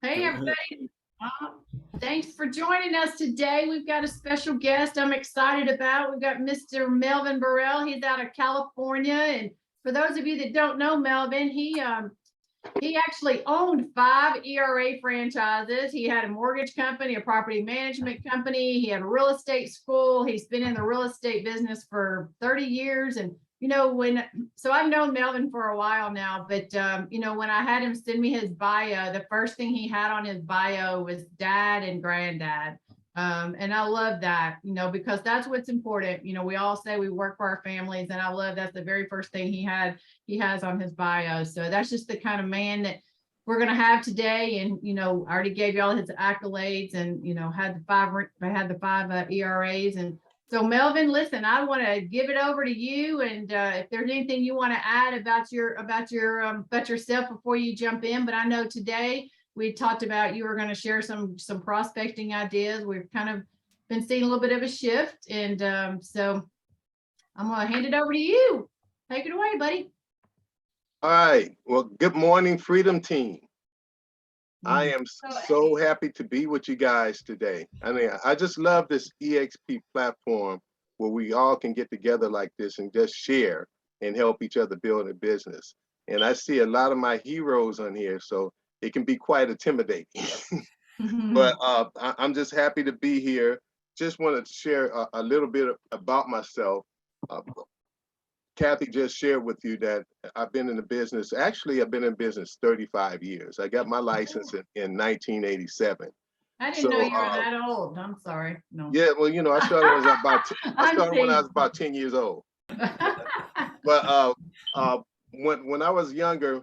Hey, everybody. Uh, Thanks for joining us today. We've got a special guest I'm excited about. We've got Mr. Melvin Burrell. He's out of California. And for those of you that don't know Melvin, he actually owned 5 ERA franchises. He had a mortgage company, a property management company. He had a real estate school. He's been in the real estate business for 30 years. And so I've known Melvin for a while now, but when I had him send me his bio, the first thing he had on his bio was dad and granddad. And I love that, because that's what's important. We all say we work for our families, and I love that's the very first thing he has on his bio. So that's just the kind of man that we're going to have today. And, I already gave you all his accolades and, had the five ERAs. And so Melvin, listen, I want to give it over to you. And if there's anything you want to add about yourself before you jump in, but I know today we talked about you were going to share some prospecting ideas. We've kind of been seeing a little bit of a shift. And so I'm going to hand it over to you. Take it away, buddy. All right. Well, good morning, Freedom Team. I am so happy to be with you guys today. I mean, I just love this EXP platform where we all can get together like this and just share and help each other build a business. And I see a lot of my heroes on here, so it can be quite intimidating. But I'm just happy to be here. Just wanted to share a little bit about myself. Kathy just shared with you that I've been in the business. Actually, I've been in business 35 years. I got my license in 1987. I didn't know you were that old. I'm sorry. No. Yeah, well, I started when I was about 10 years old. But when I was younger,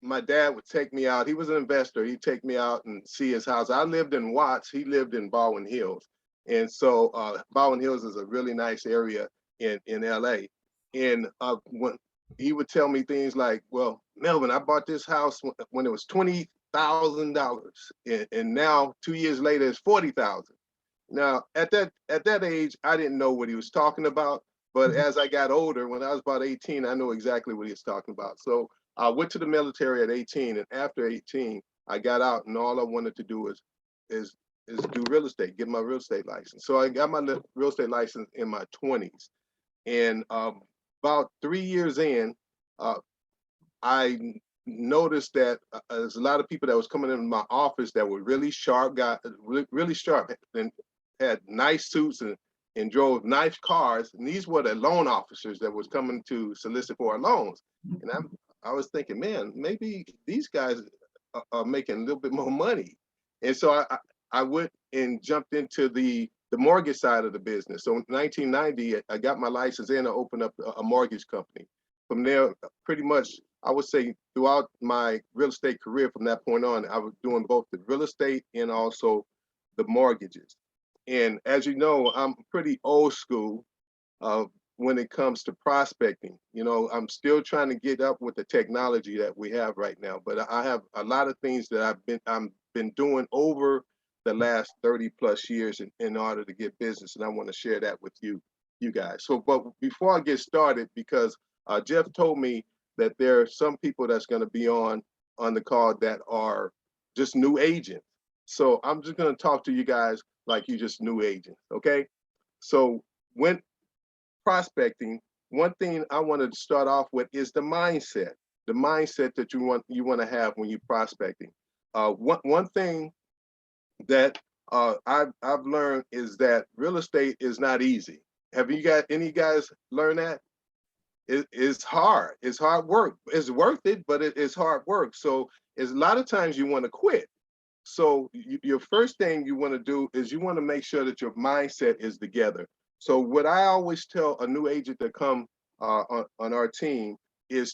my dad would take me out. He was an investor. He'd take me out and see his house. I lived in Watts. He lived in Baldwin Hills. And so Baldwin Hills is a really nice area in LA. And when he would tell me things like, well, Melvin, I bought this house when it was $20,000, and now 2 years later it's $40,000. Now at that age, I didn't know what he was talking about, but as I got older, when I was about 18, I know exactly what he was talking about. So I went to the military at 18, and after 18, I got out, and all I wanted to do is do real estate, get my real estate license. So I got my real estate license in my 20s. And about 3 years in, I noticed that there's a lot of people that was coming in my office that were really sharp, really sharp, and had nice suits and drove nice cars. And these were the loan officers that was coming to solicit for our loans. And I was thinking, man, maybe these guys are making a little bit more money. And so I went and jumped into the mortgage side of the business. So in 1990, I got my license and I opened up a mortgage company. From there, pretty much, I would say throughout my real estate career from that point on, I was doing both the real estate and also the mortgages. And as you know, I'm pretty old school when it comes to prospecting. I'm still trying to get up with the technology that we have right now, but I have a lot of things that I've been doing over the last 30 plus years in order to get business. And I want to share that with you guys. So, but before I get started, because Jeff told me that there are some people that's going to be on the call that are just new agents. So I'm just going to talk to you guys like you just new agents. Okay. So when prospecting, one thing I wanted to start off with is the mindset that you want to have when you're prospecting. One thing that I've learned is that real estate is not easy. Have you got any guys learn that? It's hard. It's hard work. It's worth it, but it's hard work. So it's a lot of times you want to quit. So your first thing you want to do is you want to make sure that your mindset is together. So what I always tell a new agent that come on our team is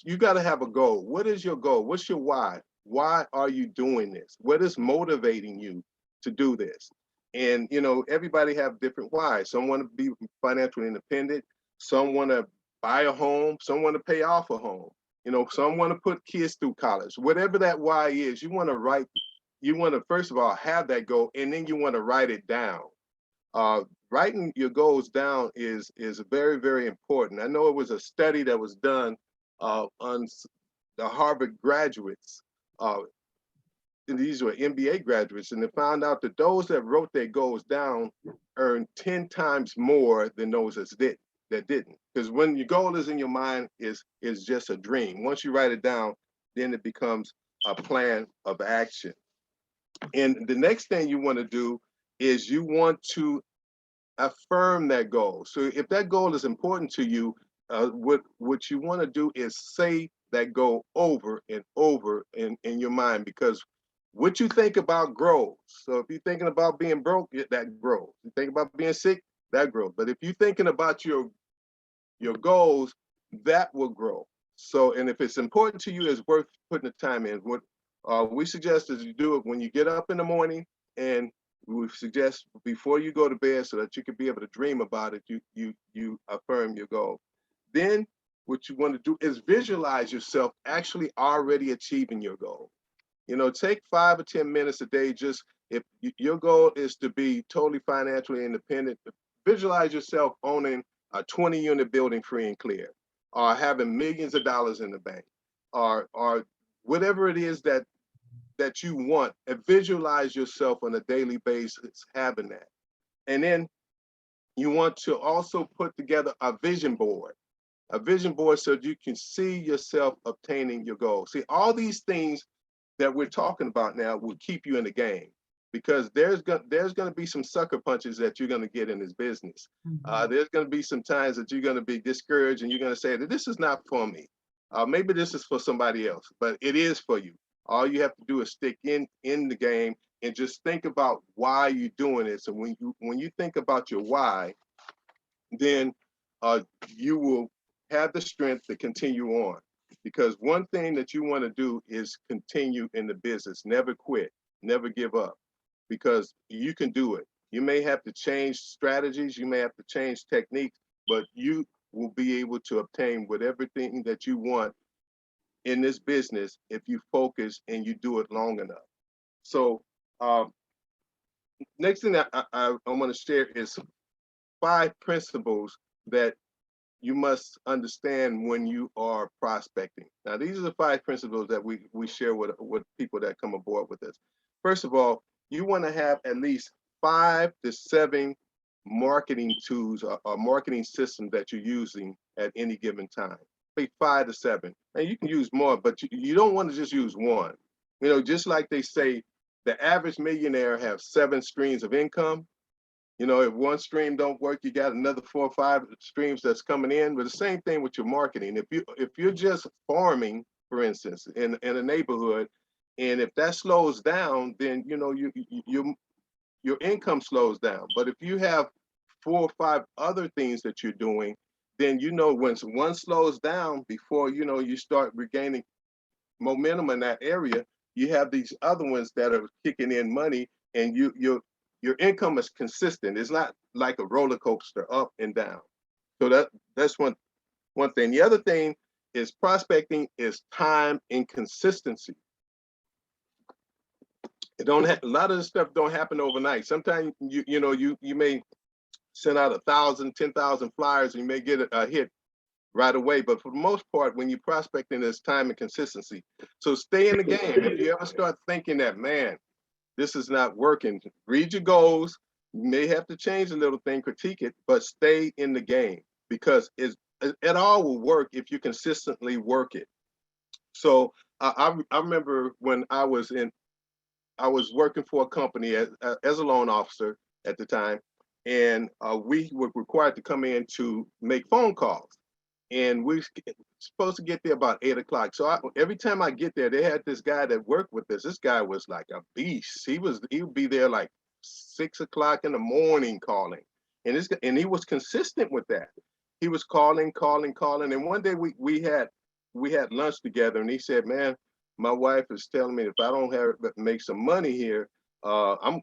you got to have a goal. What is your goal? What's your why? Why are you doing this? What is motivating you to do this? And, everybody have different whys. Some want to be financially independent. Some want to buy a home. Some want to pay off a home. Some want to put kids through college. Whatever that why is, you want to first of all have that goal, and then you want to write it down. Writing your goals down is very, very important. I know it was a study that was done on the Harvard graduates and these were MBA graduates, and they found out that those that wrote their goals down earned 10 times more than those that didn't. Because when your goal is in your mind, is just a dream. Once you write it down, then it becomes a plan of action. And the next thing you want to do is you want to affirm that goal. So if that goal is important to you, what you want to do is say that goal over and over in your mind, because what you think about grows. So if you're thinking about being broke, that grows. You think about being sick, that grows. But if you're thinking about your goals, that will grow. So, and if it's important to you, it's worth putting the time in. What we suggest is you do it when you get up in the morning, and we suggest before you go to bed, so that you can be able to dream about it. You affirm your goal. Then what you want to do is visualize yourself actually already achieving your goal. You know, take 5 or 10 minutes a day. Just if your goal is to be totally financially independent, visualize yourself owning a 20-unit building free and clear, or having millions of dollars in the bank, or whatever it is that you want, and visualize yourself on a daily basis having that. And then you want to also put together a vision board so you can see yourself obtaining your goal. See, all these things that we're talking about now will keep you in the game, because there's going to be some sucker punches that you're going to get in this business. There's going to be some times that you're going to be discouraged, and you're going to say that this is not for me. Maybe this is for somebody else, but it is for you. All you have to do is stick in the game and just think about why you're doing this. And when you think about your why, then you will have the strength to continue on. Because one thing that you want to do is continue in the business, never quit, never give up, because you can do it. You may have to change strategies, you may have to change techniques, but you will be able to obtain whatever thing that you want in this business if you focus and you do it long enough. So next thing I want to share is 5 principles that you must understand when you are prospecting. Now, these are the 5 principles that we share with people that come aboard with us. First of all, you want to have at least 5 to 7 marketing tools or marketing systems that you're using at any given time. Say 5 to 7. And you can use more, but you don't want to just use one. You know, just like they say, the average millionaire has 7 streams of income. You know, if one stream don't work, you got another 4 or 5 streams that's coming in. But the same thing with your marketing. If you're just farming, for instance, in a neighborhood, and if that slows down, then you know your income slows down. But if you have 4 or 5 other things that you're doing, then you know when one slows down, before you know you start regaining momentum in that area, you have these other ones that are kicking in money, and your income is consistent. It's not like a roller coaster up and down. So that's one thing. The other thing is prospecting is time and consistency. A lot of this stuff don't happen overnight. Sometimes you may send out 1,000, 10,000 flyers, and you may get a hit right away. But for the most part, when you're prospecting, there's time and consistency. So stay in the game. If you ever start thinking that, man, this is not working, read your goals. You may have to change a little thing, critique it, but stay in the game, because it all will work if you consistently work it. So I remember when I was working for a company as a loan officer at the time, and we were required to come in to make phone calls. And we were supposed to get there about 8 o'clock. So every time I get there, they had this guy that worked with us. This guy was like a beast. He would be there like 6 o'clock in the morning calling. And he was consistent with that. He was calling. And one day we had lunch together, and he said, man, my wife is telling me if I don't make some money here, I'm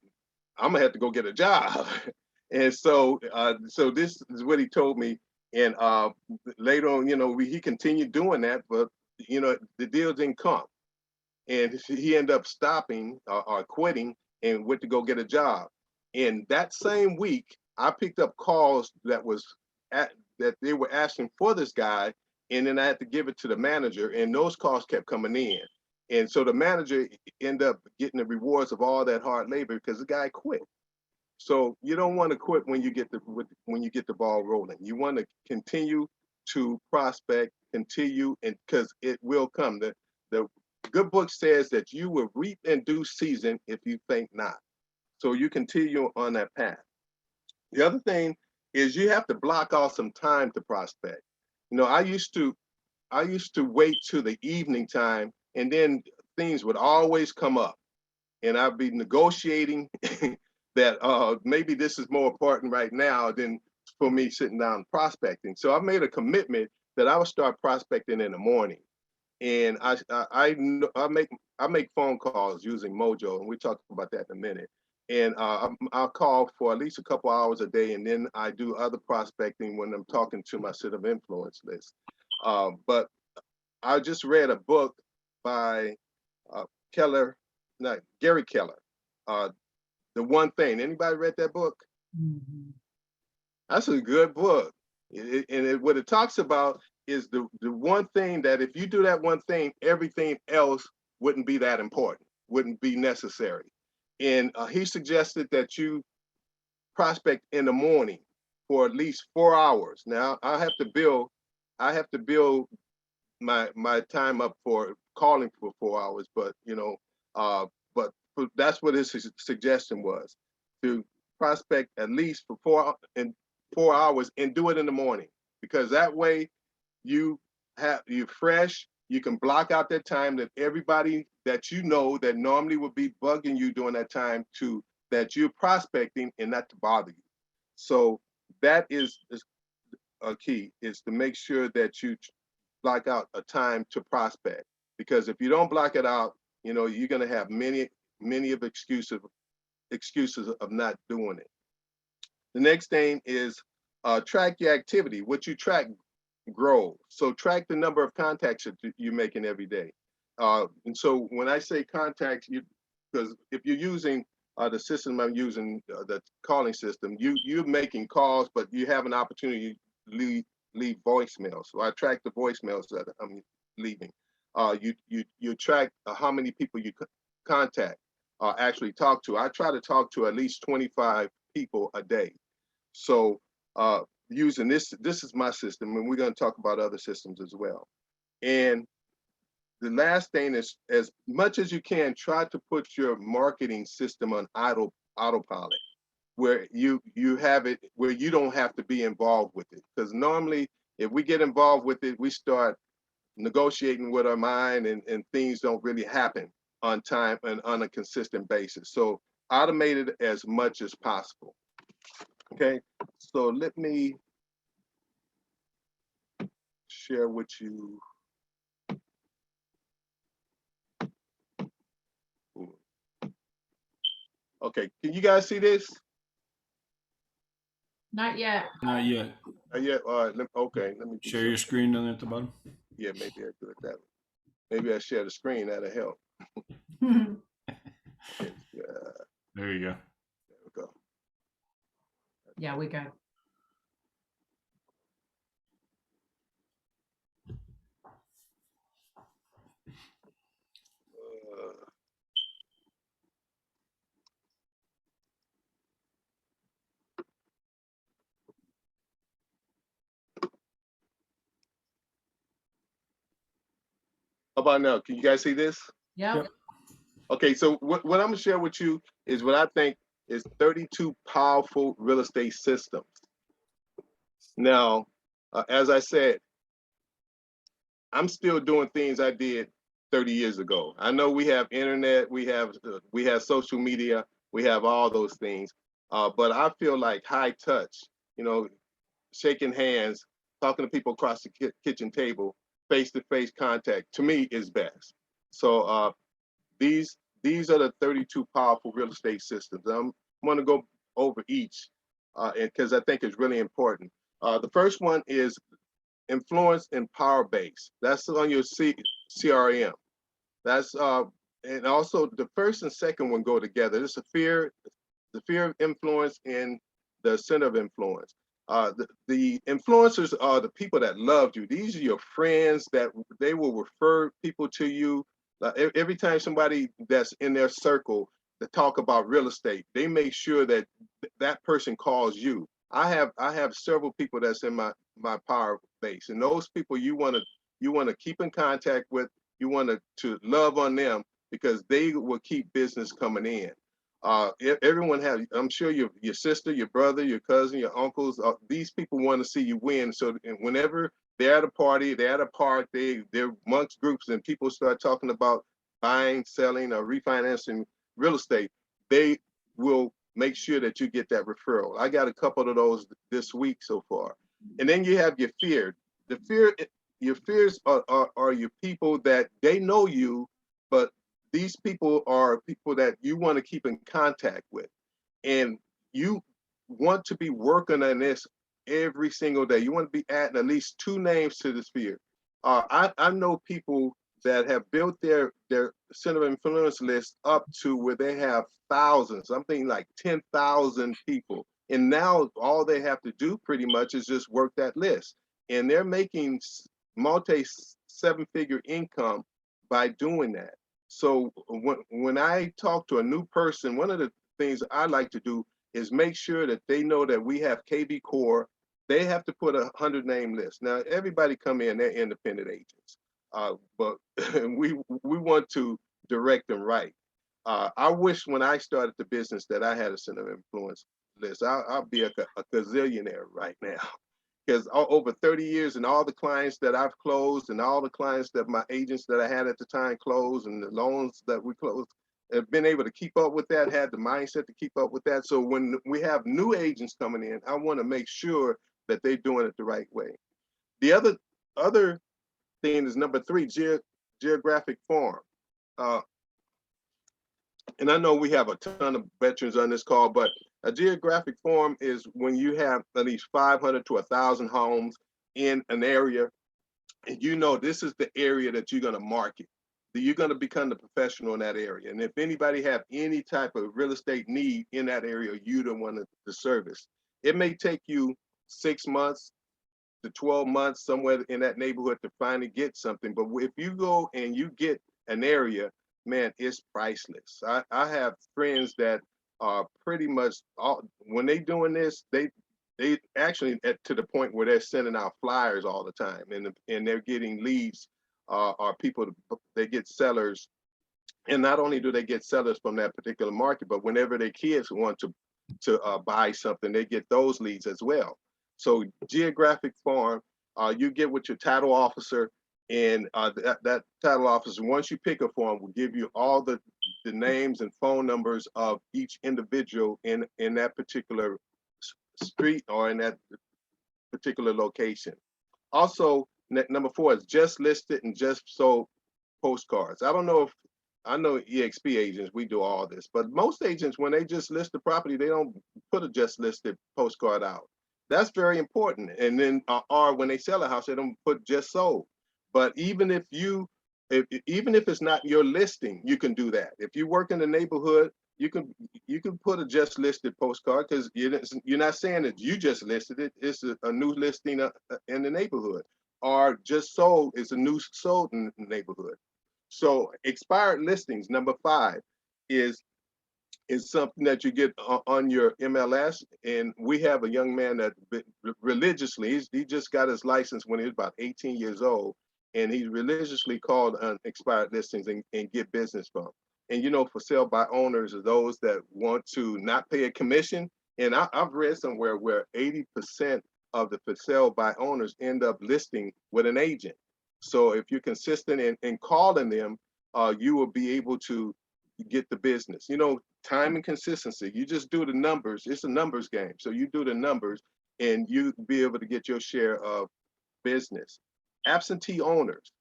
gonna have to go get a job. And so this is what he told me. And later on, he continued doing that, but the deal didn't come, and he ended up stopping or quitting and went to go get a job. And that same week, I picked up calls that they were asking for this guy, and then I had to give it to the manager, and those calls kept coming in. And so the manager end up getting the rewards of all that hard labor because the guy quit. So you don't want to quit when you get the ball rolling. You want to continue to prospect, continue, and because it will come. The good book says that you will reap in due season if you think not. So you continue on that path. The other thing is you have to block off some time to prospect. You know, I used to wait till the evening time, and then things would always come up, and I'd be negotiating that maybe this is more important right now than for me sitting down prospecting. So I made a commitment that I would start prospecting in the morning, and I make phone calls using Mojo, and we talk about that in a minute. And I'll call for at least a couple hours a day, and then I do other prospecting when I'm talking to my set of influence list. But I just read a book by Gary Keller. The One Thing. Anybody read that book? Mm-hmm. That's a good book. What it talks about is the one thing that if you do that one thing, everything else wouldn't be that important, wouldn't be necessary. And he suggested that you prospect in the morning for at least 4 hours. Now I have to build my time up for calling for 4 hours, but that's what his suggestion was, to prospect at least for 4 hours and do it in the morning, because that way you're fresh. You can block out that time that everybody that you know that normally would be bugging you during that time that you're prospecting and not to bother you. So that is a key, is to make sure that you block out a time to prospect, because if you don't block it out, you're going to have many of excuses of not doing it. The next thing is track your activity. What you track grows. So track the number of contacts that you're making every day. And so when I say contacts, because if you're using the system I'm using, the calling system, you're making calls, but you have an opportunity to leave voicemails. So I track the voicemails that I'm leaving. You track how many people you contact, actually talk to. I try to talk to at least 25 people a day. So using this is my system, and we're going to talk about other systems as well. And the last thing is, as much as you can, try to put your marketing system on autopilot, where you have it where you don't have to be involved with it. Because normally, if we get involved with it, we start negotiating with our mind, and things don't really happen on time and on a consistent basis. So automate it as much as possible. Okay, so let me share with you. Okay, can you guys see this? Not yet. Not yet. Yeah, all right, okay, let me Share your screen down there at the bottom. Yeah, maybe I'll do it that way. Maybe I share the screen, that'll help. Yeah, There you go. there we go. Yeah, we got. How about now? Can you guys see this? Yep. Okay, so what I'm gonna share with you is what I think is 32 powerful real estate systems. Now, as I said, I'm still doing things I did 30 years ago. I know we have internet, we have social media, we have all those things, but I feel like high touch, shaking hands, talking to people across the kitchen table, face-to-face contact, to me is best. So these are the 32 powerful real estate systems. I'm going to go over each because I think it's really important. The first one is influence and power base. That's on your CRM. That's and also the first and second one go together. It's the fear of influence and the center of influence. The influencers are the people that loved you. These are your friends that they will refer people to you. Every time somebody that's in their circle to talk about real estate, they make sure that that person calls you. I have several people that's in my power base, and those people you want to keep in contact with. You want to love on them because they will keep business coming in. Everyone have, I'm sure your sister, your brother, your cousin, your uncles, these people want to see you win. So whenever they're at a party, they're at a park, they're amongst groups and people start talking about buying, selling, or refinancing real estate, they will make sure that you get that referral. I got a couple of those this week so far. And then you have your fear. Your fears are your people that they know you, but these people are people that you want to keep in contact with. And you want to be working on this every single day. You want to be adding at least 2 names to this fear. I know people that have built their center of influence list up to where they have thousands, something like 10,000 people. And now all they have to do pretty much is just work that list. And they're making multi 7-figure income by doing that. So when I talk to a new person, one of the things I like to do is make sure that they know that we have KV Core. They have to put a 100-name list. Now, everybody come in, they're independent agents, but we want to direct them right. I wish when I started the business that I had a center of influence list. I'll be a gazillionaire right now. Because over 30 years and all the clients that I've closed and all the clients that my agents that I had at the time closed and the loans that we closed, have been able to keep up with that, had the mindset to keep up with that. So when we have new agents coming in, I want to make sure that they're doing it the right way. The other thing is number 3, geographic farm. And I know we have a ton of veterans on this call, but a geographic farm is when you have at least 500 to 1,000 homes in an area, and you know this is the area that you're going to market. You're going to become the professional in that area. And if anybody have any type of real estate need in that area, you're the one to service. It may take you 6 months to 12 months somewhere in that neighborhood to finally get something. But if you go and you get an area, man, it's priceless. I have friends that are pretty much when they doing this, they actually to the point where they're sending out flyers all the time, and they're getting leads or people. They get sellers, and not only do they get sellers from that particular market, but whenever their kids want to buy something, they get those leads as well. So geographic farm, you get with your title officer. And that title officer, once you pick a form, will give you all the names and phone numbers of each individual in that particular street or in that particular location. Also, number 4 is just listed and just sold postcards. I know EXP agents, we do all this, but most agents, when they just list the property, they don't put a just listed postcard out. That's very important. And then, or when they sell a house, they don't put just sold. But even if it's not your listing, you can do that. If you work in the neighborhood, you can put a just listed postcard because you're not saying that you just listed it. It's a new listing in the neighborhood, or just sold is a new sold in the neighborhood. So expired listings, number 5, is something that you get on your MLS. And we have a young man that religiously, he just got his license when he was about 18 years old. And he religiously called on expired listings and get business from. And for sale by owners are those that want to not pay a commission. And I've read somewhere where 80% of the for sale by owners end up listing with an agent. So if you're consistent in calling them, you will be able to get the business. Time and consistency. You just do the numbers. It's a numbers game. So you do the numbers and you be able to get your share of business. Absentee owners.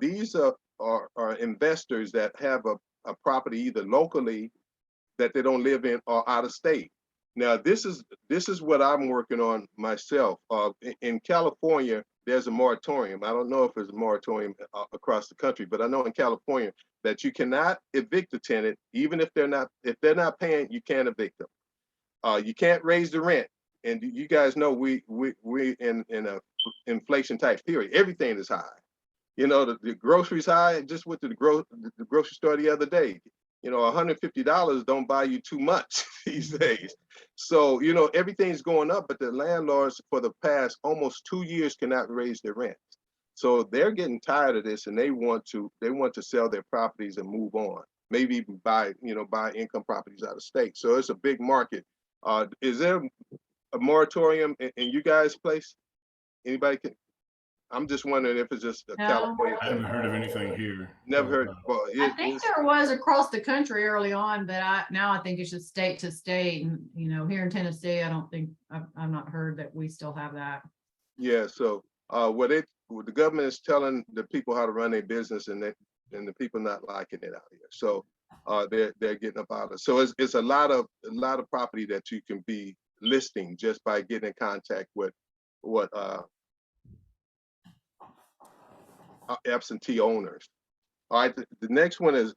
These are investors that have a property either locally that they don't live in or out of state. Now, this is what I'm working on myself. In California, there's a moratorium. I don't know if there's a moratorium across the country, but I know in California that you cannot evict a tenant, even if they're not paying. You can't evict them. You can't raise the rent. And you guys know we in a inflation type period. Everything is high. You know, the groceries high. I just went to the grocery store the other day. You know, $150 don't buy you too much these days. So, you know, everything's going up, but the landlords for the past almost 2 years cannot raise their rent. So they're getting tired of this, and they want to sell their properties and move on. Maybe even buy income properties out of state. So it's a big market. Is there a moratorium in you guys' place? Anybody can? I'm just wondering if it's just a No. California I thing. haven't heard of anything here. Never heard. Well, I think there was across the country early on, but now I think it's just state to state. And, you know, here in Tennessee, I don't think I've not heard that we still have that. Yeah. So what the government is telling the people how to run their business, and the people not liking it out here. So they're getting up out of it. So it's a lot of property that you can be listing just by getting in contact with what absentee owners. All right, the next one is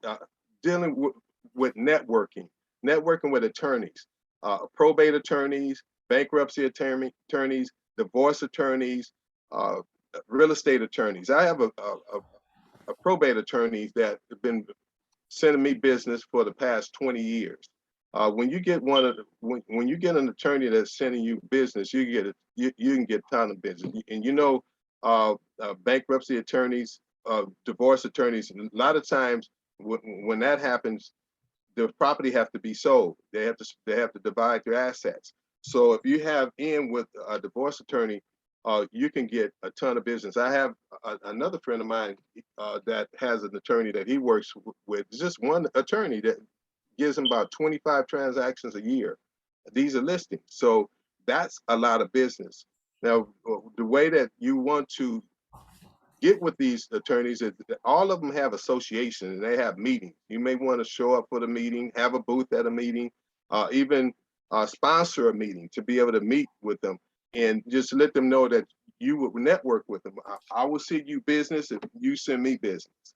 dealing with networking with attorneys, probate attorneys, bankruptcy attorneys, divorce attorneys, real estate attorneys. I have a probate attorney that have been sending me business for the past 20 years. When you get when you get an attorney that's sending you business, you can get a ton of business. And you know, bankruptcy attorneys, divorce attorneys, a lot of times when that happens, the property have to be sold. They have to divide their assets. So if you have in with a divorce attorney, you can get a ton of business. I have another friend of mine that has an attorney that he works with. Just one attorney that gives him about 25 transactions a year. These are listings. So that's a lot of business. Now, the way that you want to get with these attorneys is all of them have associations and they have meetings. You may want to show up for the meeting, have a booth at a meeting, even sponsor a meeting to be able to meet with them and just let them know that you would network with them. I will send you business if you send me business.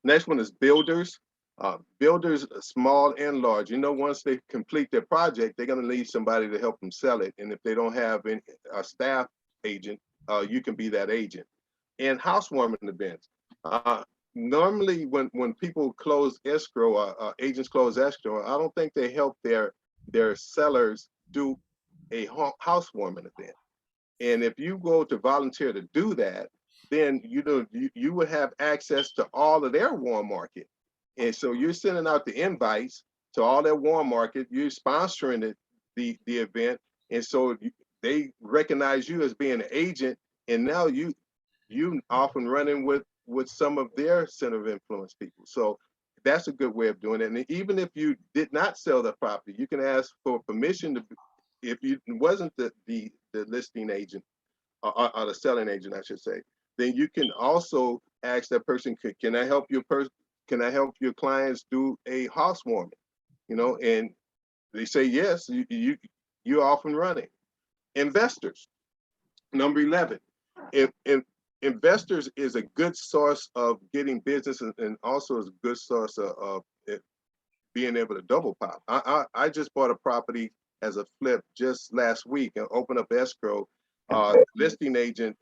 Next one is builders. Builders, small and large. You know, once they complete their project, they're going to need somebody to help them sell it. And if they don't have a staff agent, you can be that agent. And housewarming events. Normally, when people close escrow, agents close escrow, I don't think they help their sellers do a housewarming event. And if you go to volunteer to do that, then you would have access to all of their warm market. And so you're sending out the invites to all their warm market. You're sponsoring the event, and so they recognize you as being an agent. And now you often running with some of their center of influence people. So that's a good way of doing it. And even if you did not sell the property, you can ask for permission to. If you wasn't the listing agent or the selling agent, I should say, then you can also ask that person, can I help your can I help your clients do a housewarming? You know, and they say yes, you're off and running. Investors, number 11. If investors is a good source of getting business and also is a good source of being able to double pop. I just bought a property as a flip just last week and opened up escrow. Listing agent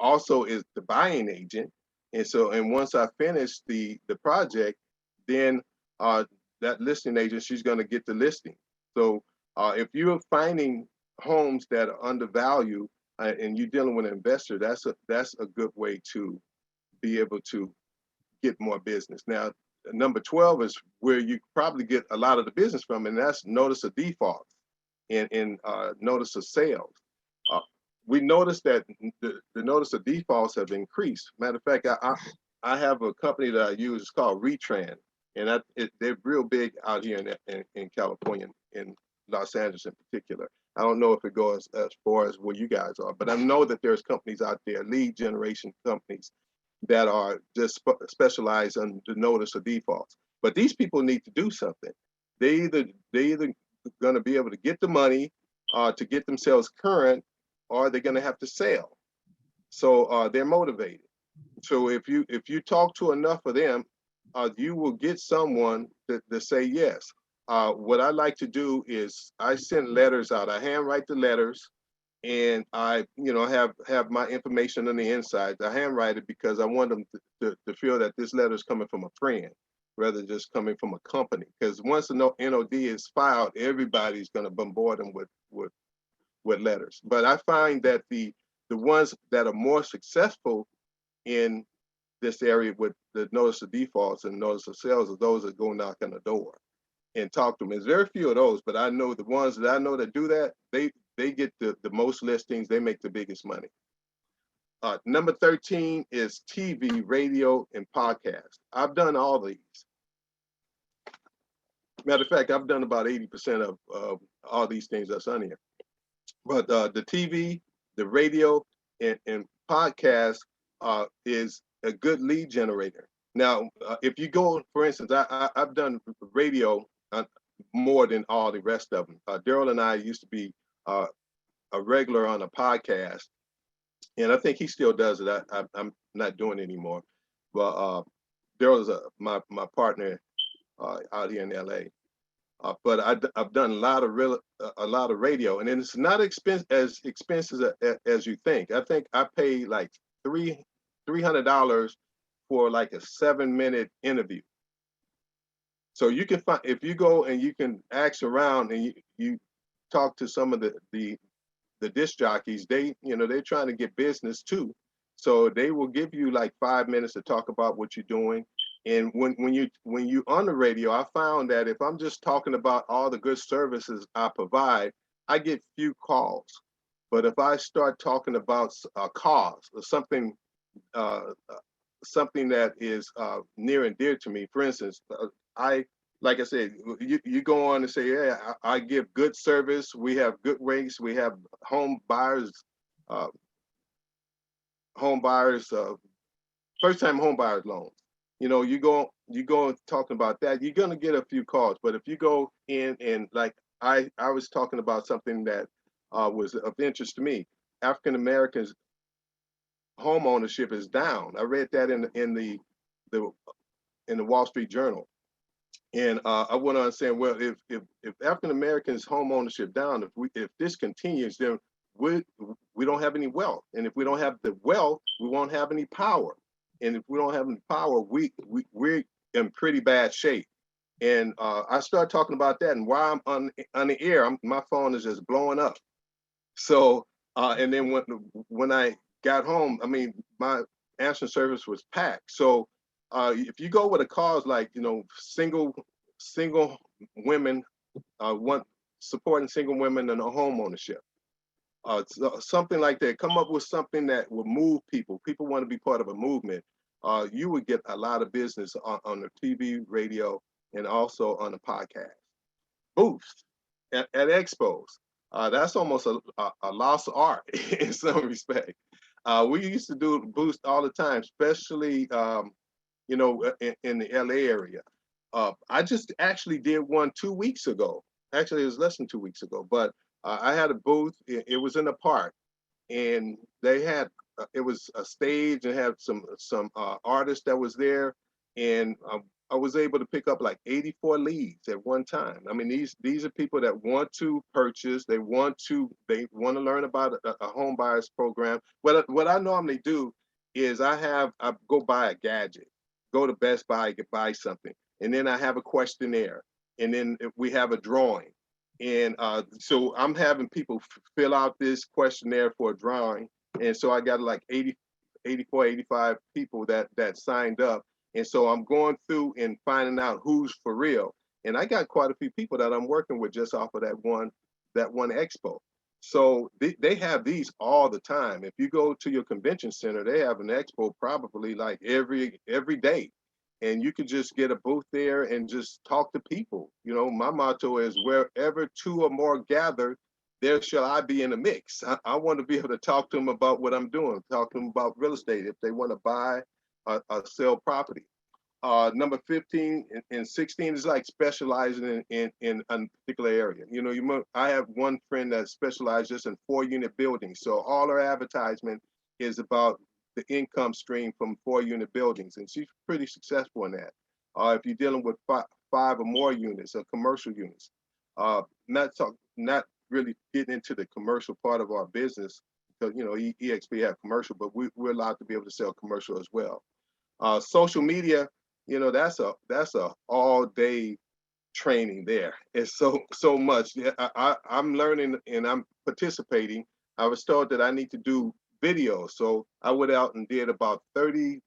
also is the buying agent. And once I finish the project, then that listing agent, she's going to get the listing. So if you're finding homes that are undervalued and you're dealing with an investor, that's a good way to be able to get more business. Now, number 12 is where you probably get a lot of the business from, and that's notice of default and notice of sales. We noticed that the notice of defaults have increased. Matter of fact, I have a company that I use, it's called Retran, and they're real big out here in California, in Los Angeles in particular. I don't know if it goes as far as where you guys are, but I know that there's companies out there, lead generation companies, that are just specialized on the notice of defaults. But these people need to do something. They either going to be able to get the money to get themselves current, or they're going to have to sell. So they're motivated. So if you talk to enough of them, you will get someone to say yes. What I like to do is I send letters out. I handwrite the letters, and I, have my information on the inside. I handwrite it because I want them to feel that this letter is coming from a friend rather than just coming from a company. Because once the NOD is filed, everybody's going to bombard them with letters. But I find that the ones that are more successful in this area with the notice of defaults and notice of sales are those that go knock on the door and talk to them. There's very few of those, but I know the ones that I know that do that, they get the most listings, they make the biggest money. Number 13 is TV, radio, and podcast. I've done all these. Matter of fact, I've done about 80% of all these things that's on here. But the TV, the radio, and podcast is a good lead generator. Now, if you go, for instance, I've done radio more than all the rest of them. Daryl and I used to be a regular on a podcast, and I think he still does it. I'm not doing it anymore. But Daryl is my partner out here in LA. But I've done a lot of radio, and it's not as expensive as you think. I think I pay like $300 for like a 7-minute interview. So you can find, if you go and you can ask around and you talk to some of the disc jockeys, they're trying to get business too. So they will give you like 5 minutes to talk about what you're doing. And when you on the radio, I found that if I'm just talking about all the good services I provide, I get few calls. But if I start talking about a cause or something that is near and dear to me, for instance, like I said, you go on and say, yeah, I give good service. We have good rates. We have home buyers, first-time home buyers loans. You go talking about that, you're gonna get a few calls. But if you go in and like I was talking about something that was of interest to me, African Americans home ownership is down. I read that in the Wall Street Journal, and I went on saying, well, if African Americans home ownership down, if this continues, then we don't have any wealth, and if we don't have the wealth, we won't have any power. And if we don't have any power, we're in pretty bad shape. And I started talking about that, and while I'm on the air, my phone is just blowing up. So, and then when I got home, I mean, my answering service was packed. So, if you go with a cause like single women, supporting single women in a home ownership. Something like that. Come up with something that will move people. People want to be part of a movement. You would get a lot of business on the TV, radio, and also on the podcast. Booths at expos. That's almost a lost art in some respect. We used to do booths all the time, especially in the LA area. I just actually did one 2 weeks ago. Actually, it was less than 2 weeks ago, but I had a booth. It was in the park, and they had it was a stage and had some artists that was there, and I was able to pick up like 84 leads at one time. I mean, these are people that want to purchase. They want to learn about a home buyers program. What I normally do is I go buy a gadget, go to Best Buy, buy something, and then I have a questionnaire, and then we have a drawing. And so I'm having people fill out this questionnaire for a drawing. And so I got like 84, 85 people that signed up. And so I'm going through and finding out who's for real. And I got quite a few people that I'm working with just off of that one expo. So they have these all the time. If you go to your convention center, they have an expo probably like every day. And you could just get a booth there and just talk to people. My motto is wherever two or more gather, there shall I be in the mix. I want to be able to talk to them about what I'm doing, talk to them about real estate if they want to buy or sell property. Number 15 and 16 is like specializing in a particular area. I have one friend that specializes just in 4-unit buildings. So all her advertisement is about the income stream from 4-unit buildings, and she's pretty successful in that. If you're dealing with 5 or more units or commercial units, not really getting into the commercial part of our business because, you know, EXP have commercial, but we're allowed to be able to sell commercial as well. Social media, you know, that's a all day training there. It's so much. Yeah, I'm learning and I'm participating. I was told that I need to do videos. So I went out and did about 35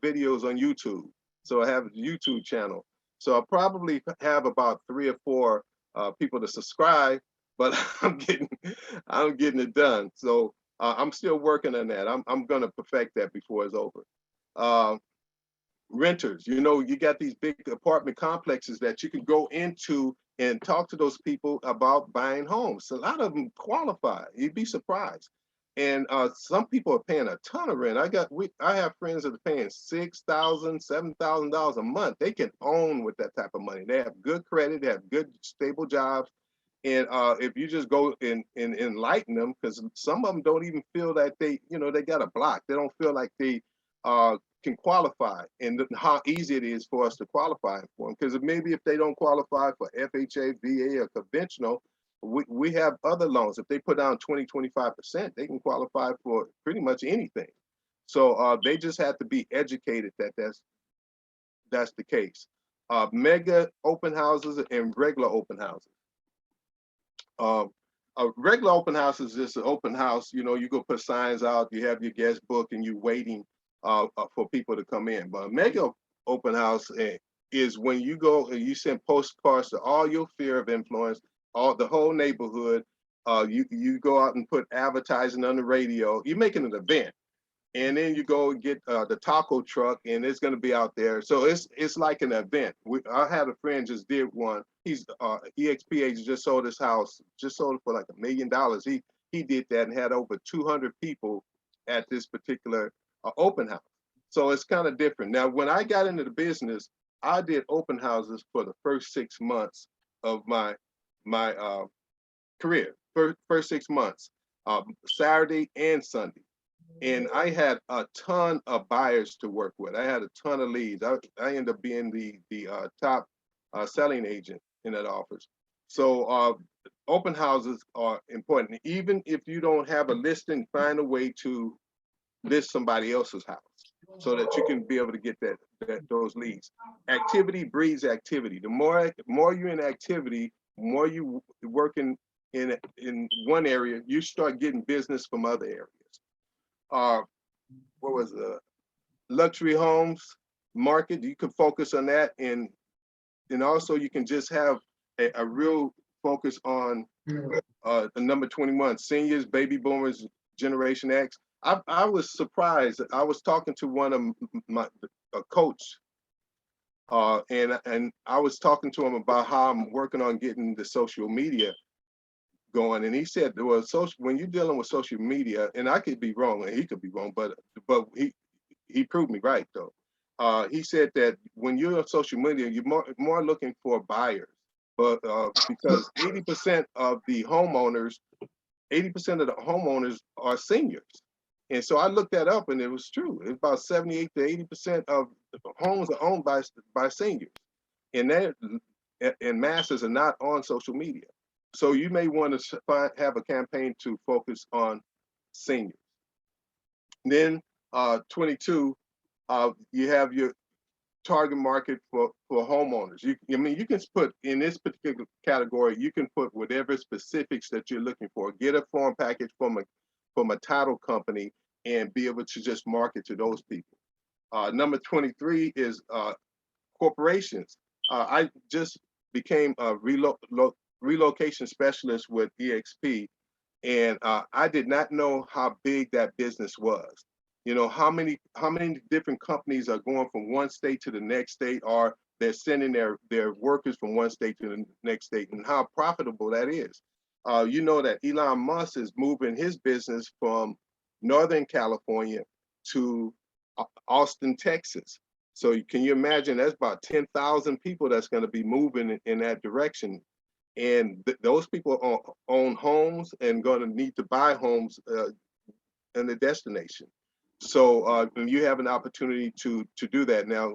videos on YouTube. So I have a YouTube channel. So I probably have about 3 or 4 people to subscribe, but I'm getting it done. So I'm still working on that. I'm gonna perfect that before it's over. Renters, you know, you got these big apartment complexes that you can go into and talk to those people about buying homes. A lot of them qualify. You'd be surprised. And some people are paying a ton of rent. I have friends that are paying $6,000, $7,000 a month. They can own with that type of money. They have good credit, they have good stable jobs. And if you just go and enlighten them, because some of them don't even feel that they, you know, they got a block. They don't feel like they can qualify, and how easy it is for us to qualify for them. Because maybe if they don't qualify for FHA, VA, or conventional, we have other loans. If they put down 20, 25%, they can qualify for pretty much anything. So they just have to be educated that that's the case. Mega open houses and regular open houses. A regular open house is just an open house. You know, you go put signs out, you have your guest book, and you waiting for people to come in. But a mega open house is when you go and you send postcards to all your sphere of influence, the whole neighborhood. You go out and put advertising on the radio. You're making an event, and then you go and get the taco truck, and it's going to be out there. So it's like an event. I had a friend just did one. He's EXP agent, just sold his house, just sold it for like $1 million. He did that and had over 200 people at this particular open house. So it's kind of different. Now, when I got into the business, I did open houses for the first 6 months of my career. First 6 months, Saturday and Sunday. And I had a ton of buyers to work with. I had a ton of leads. I ended up being the top selling agent in that office. So open houses are important. Even if you don't have a listing, find a way to list somebody else's house so that you can be able to get those leads. Activity breeds activity. The more you're in activity, more you working in one area, you start getting business from other areas. What was the luxury homes market? You can focus on that, and also you can just have a real focus on the number 21, seniors, baby boomers, Generation X. I was surprised. I was talking to one of a coach, and I was talking to him about how I'm working on getting the social media going, and he said, well, when you're dealing with social media, and I could be wrong and he could be wrong, but he proved me right though. He said that when you're on social media, you're more looking for buyers, but because 80% of the homeowners are seniors. And so I looked that up, and it was true. It's about 78 to 80% of homes are owned by seniors, and masses are not on social media. So you may want to have a campaign to focus on seniors. Then 22, you have your target market for homeowners. You can put in this particular category, you can put whatever specifics that you're looking for. Get a form package from a title company and be able to just market to those people. Number 23 is corporations. I just became a relocation specialist with EXP, and I did not know how big that business was. You know, how many different companies are going from one state to the next state, or they're sending their workers from one state to the next state, and how profitable that is. You know that Elon Musk is moving his business from Northern California to Austin, Texas. So can you imagine, that's about 10,000 people that's going to be moving in that direction. And those people own homes and going to need to buy homes in the destination. So you have an opportunity to do that. Now,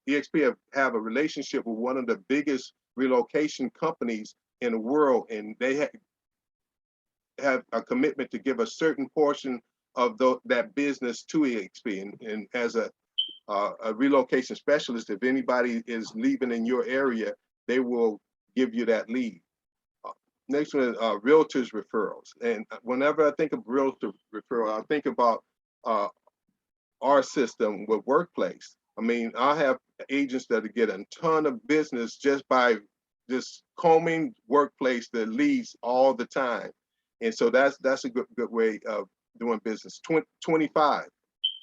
EXP have a relationship with one of the biggest relocation companies in the world, and have a commitment to give a certain portion of that business to EXP. And as a relocation specialist, if anybody is leaving in your area, they will give you that lead. Next one is Realtors Referrals. And whenever I think of Realtor Referral, I think about our system with Workplace. I mean, I have agents that get a ton of business just by just combing Workplace that leads all the time. And so that's a good way of doing business. 25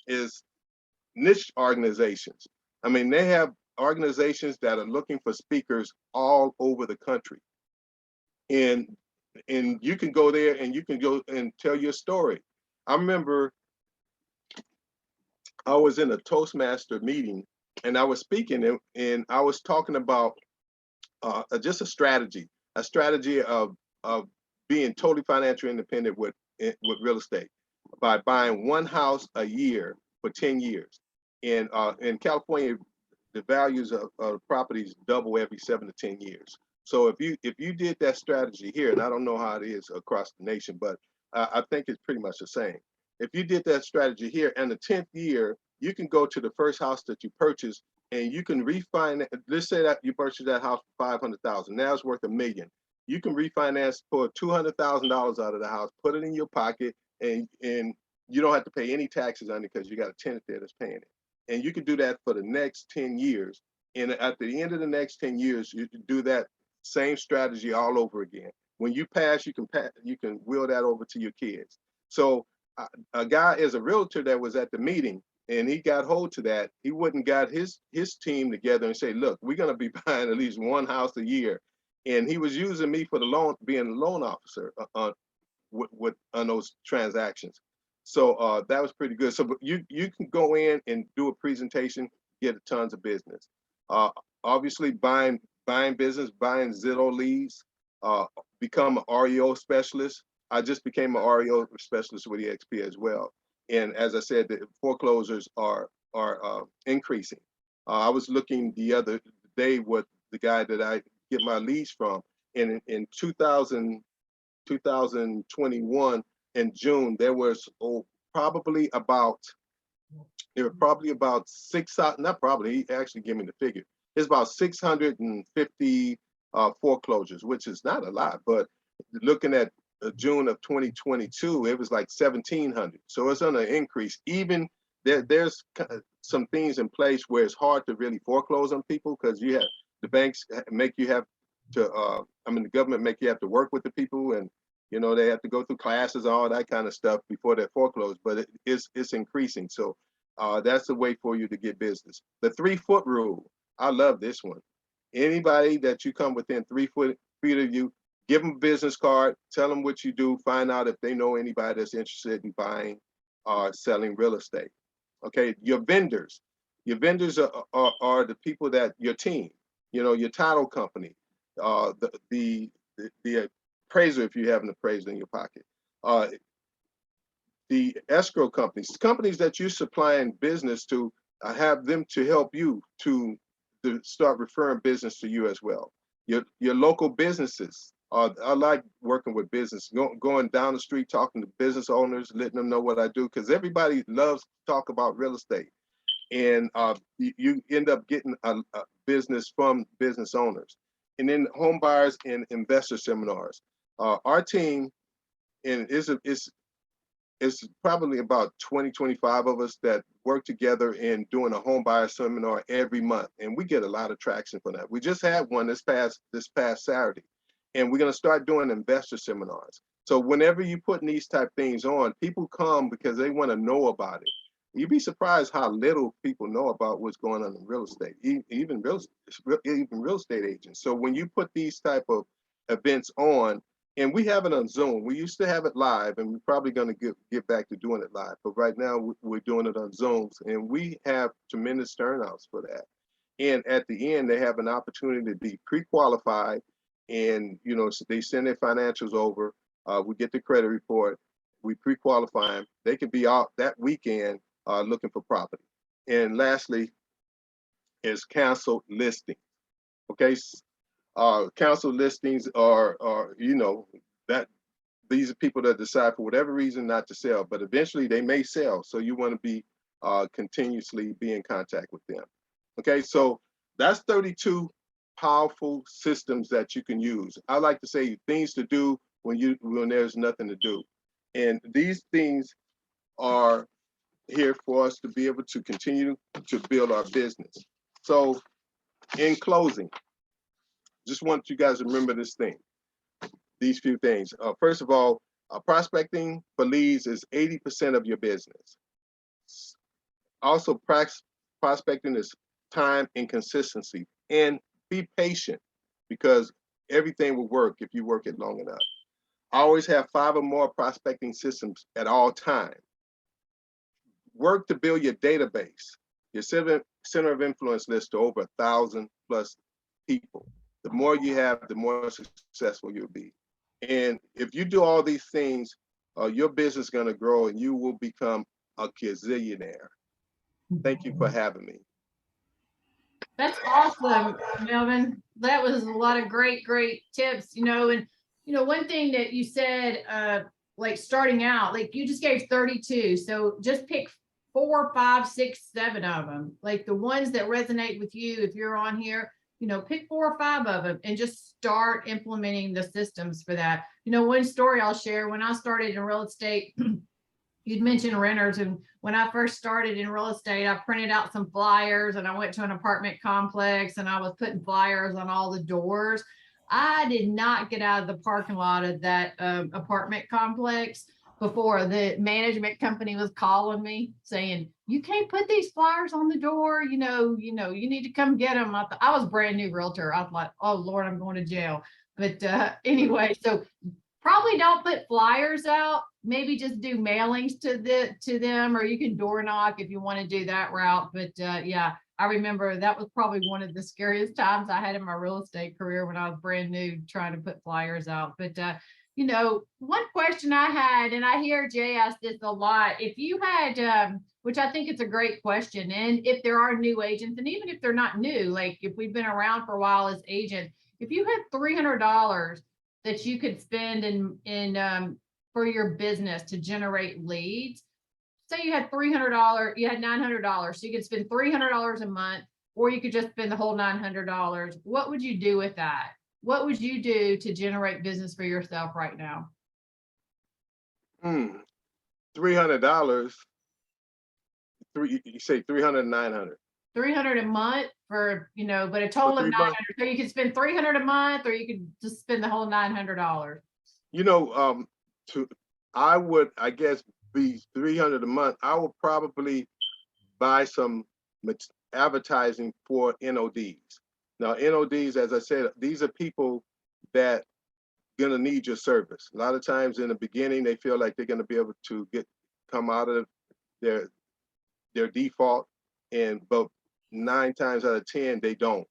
is niche organizations. I mean, they have organizations that are looking for speakers all over the country. And you can go there and you can go and tell your story. I remember I was in a Toastmaster meeting and I was speaking and I was talking about just a strategy of being totally financially independent with real estate by buying one house a year for 10 years. And in California, the values of properties double every 7 to 10 years. So if you did that strategy here, and I don't know how it is across the nation, but I think it's pretty much the same. If you did that strategy here, and the 10th year, you can go to the first house that you purchased, and you can refinance. Let's say that you purchased that house for $500,000. Now it's worth $1 million. You can refinance for $200,000 out of the house, put it in your pocket, and you don't have to pay any taxes on it because you got a tenant there that's paying it. And you can do that for the next 10 years. And at the end of the next 10 years, you can do that same strategy all over again. When you pass, you can wheel that over to your kids. So a guy is a realtor that was at the meeting and he got hold to that. He wouldn't got his team together and say, look, we're going to be buying at least one house a year. And he was using me for the loan, being a loan officer on those transactions. So that was pretty good. So you can go in and do a presentation, get tons of business. Obviously buying business, buying Zillow leads, become an REO specialist. I just became an REO specialist with EXP as well. And as I said, the foreclosures are increasing. I was looking the other day with the guy that I get my leads from. And in 2021 in June, there was probably about 6,000, not probably, he actually gave me the figure. It's about 650 foreclosures, which is not a lot, but looking at June of 2022, it was like 1,700. So it's on an increase. Even there's some things in place where it's hard to really foreclose on people because you have the banks make you have to, the government make you have to work with the people, and you know they have to go through classes, all that kind of stuff before they're foreclosed. But it's increasing. So that's the way for you to get business. The 3-foot rule. I love this one. Anybody that you come within 3 feet of you, give them a business card, tell them what you do, find out if they know anybody that's interested in buying or selling real estate. Okay, your vendors. Your vendors are the people that your team, you know, your title company, the appraiser if you have an appraiser in your pocket, the escrow companies that you're supplying business to, have them to help you to start referring business to you as well. Your local businesses. I like working with business, going down the street, talking to business owners, letting them know what I do, because everybody loves to talk about real estate. And you end up getting a business from business owners. And then home buyers and investor seminars. Our team, and it's probably about 20, 25 of us that work together in doing a home buyer seminar every month. And we get a lot of traction for that. We just had one this past Saturday. And we're going to start doing investor seminars. So whenever you put these type things on, people come because they want to know about it. You'd be surprised how little people know about what's going on in real estate, even real estate agents. So when you put these type of events on, and we have it on Zoom. We used to have it live, and we're probably going to get back to doing it live. But right now we're doing it on Zooms, and we have tremendous turnouts for that. And at the end, they have an opportunity to be pre-qualified. And, you know, so they send their financials over. We get the credit report. We pre-qualify them. They could be out that weekend looking for property. And lastly is canceled listing. Okay, canceled listings are, you know, these are people that decide for whatever reason not to sell, but eventually they may sell. So you want to be continuously be in contact with them. Okay, so that's 32 powerful systems that you can use. I like to say things to do when there's nothing to do. And these things are here for us to be able to continue to build our business. So in closing, just want you guys to remember these few things. First of all, prospecting for leads is 80% of your business. Also, prospecting is time and consistency, and be patient, because everything will work if you work it long enough. Always have 5 or more prospecting systems at all times. Work to build your database, your center of influence list to over 1,000+ people. The more you have, the more successful you'll be. And if you do all these things, your business is going to grow and you will become a gazillionaire. Thank you for having me. That's awesome, Melvin. That was a lot of great tips, and one thing that you said, like starting out, like you just gave 32. So just pick 4, 5, 6, 7 of them, like the ones that resonate with you. If you're on here, pick 4 or 5 of them and just start implementing the systems for that. One story I'll share, when I started in real estate, you'd mentioned renters. And when I first started in real estate, I printed out some flyers and I went to an apartment complex and I was putting flyers on all the doors. I did not get out of the parking lot of that apartment complex before the management company was calling me saying, you can't put these flyers on the door. You need to come get them. I was brand new realtor. I was like, oh Lord, I'm going to jail. But anyway, so probably don't put flyers out. Maybe just do mailings to them, or you can door knock if you want to do that route. But yeah, I remember that was probably one of the scariest times I had in my real estate career when I was brand new trying to put flyers out. But one question I had, and I hear Jay ask this a lot, if you had, which I think it's a great question, and if there are new agents, and even if they're not new, like if we've been around for a while as agents, if you had $300 that you could spend in for your business to generate leads, say you had $300, you had $900, so you could spend $300 a month, or you could just spend the whole $900. What would you do with that? What would you do to generate business for yourself right now? $300. You say 300 and 900. 300 a month for, but a total of 900. So you could spend 300 a month, or you could just spend the whole $900. I would, I guess, be 300 a month. I would probably buy some advertising for NODs. Now, NODs, as I said, these are people that gonna need your service. A lot of times in the beginning, they feel like they're gonna be able to come out of their default, but 9 times out of 10 they don't.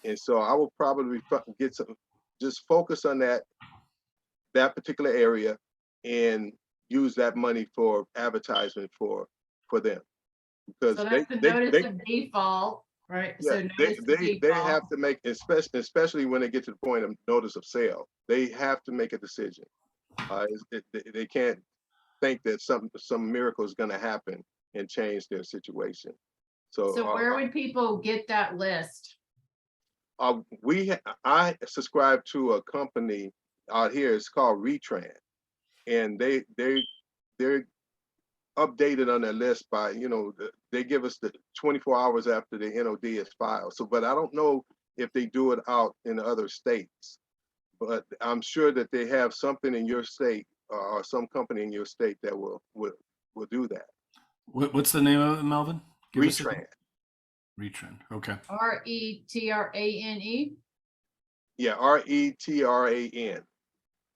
And so I will probably just focus on that particular area and use that money for advertisement for them, because so that's the notice of default, right? Yeah, So they have to make, especially when they get to the point of notice of sale, they have to make a decision. They can't think that some miracle is going to happen and change their situation. So where would people get that list? I subscribe to a company out here. It's called Retran, and they're updated on their list by, they give us the 24 hours after the NOD is filed. So, but I don't know if they do it out in other states, but I'm sure that they have something in your state or some company in your state that will do that. What's the name of it, Melvin? Retran. Retran. Okay. RETRANE. Yeah, RETRAN.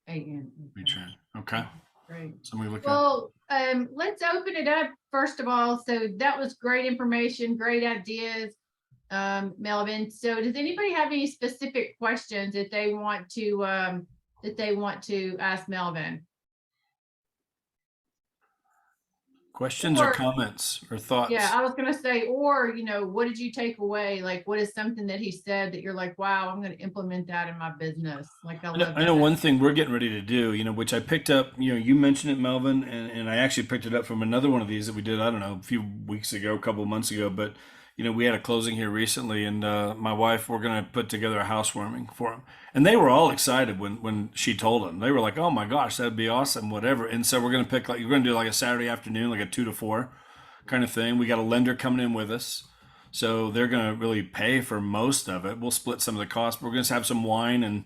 Retran. Okay. Great. Somebody look at. Well, let's open it up first of all. So that was great information, great ideas, Melvin. So does anybody have any specific questions that they want to ask Melvin? Questions or comments or thoughts? Yeah, I was gonna say, or, what did you take away? Like, what is something that he said that you're like, wow, I'm gonna implement that in my business? Like, I love I know that. one thing we're getting ready to do, which I picked up, you mentioned it, Melvin, and I actually picked it up from another one of these that we did, I don't know, a few weeks ago, a couple of months ago, but we had a closing here recently, and my wife, we're going to put together a housewarming for them. And they were all excited when she told them. They were like, oh my gosh, that'd be awesome, whatever. And so we're going to pick, like, you're going to do like a Saturday afternoon, like a 2 to 4 kind of thing. We got a lender coming in with us. So they're going to really pay for most of it. We'll split some of the costs, but we're going to have some wine and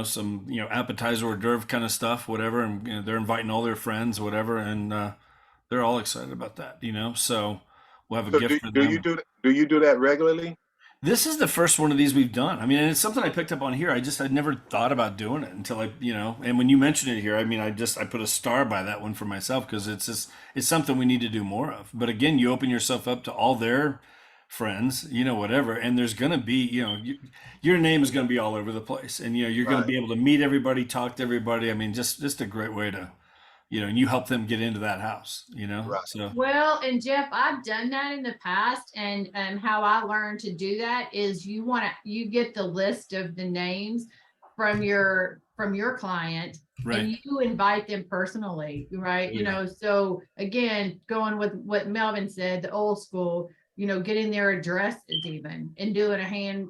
some appetizer hors d'oeuvre kind of stuff, whatever, and they're inviting all their friends, whatever, and they're all excited about that. So we'll have a gift for them. Do you do that regularly? This is the first one of these we've done. I mean, and it's something I picked up on here. I'd never thought about doing it until and when you mentioned it here, I mean, I put a star by that one for myself because it's something we need to do more of. But again, you open yourself up to all their friends, whatever, and there's going to be, your name is going to be all over the place, and you're going to be able to meet everybody, talk to everybody. I mean, just a great way to, and you help them get into that house, so. Well, and Jeff, I've done that in the past, and how I learned to do that is you get the list of the names from your client, Right. and you invite them personally, right? Yeah. So again, going with what Melvin said, the old school, getting their addresses even, and doing a hand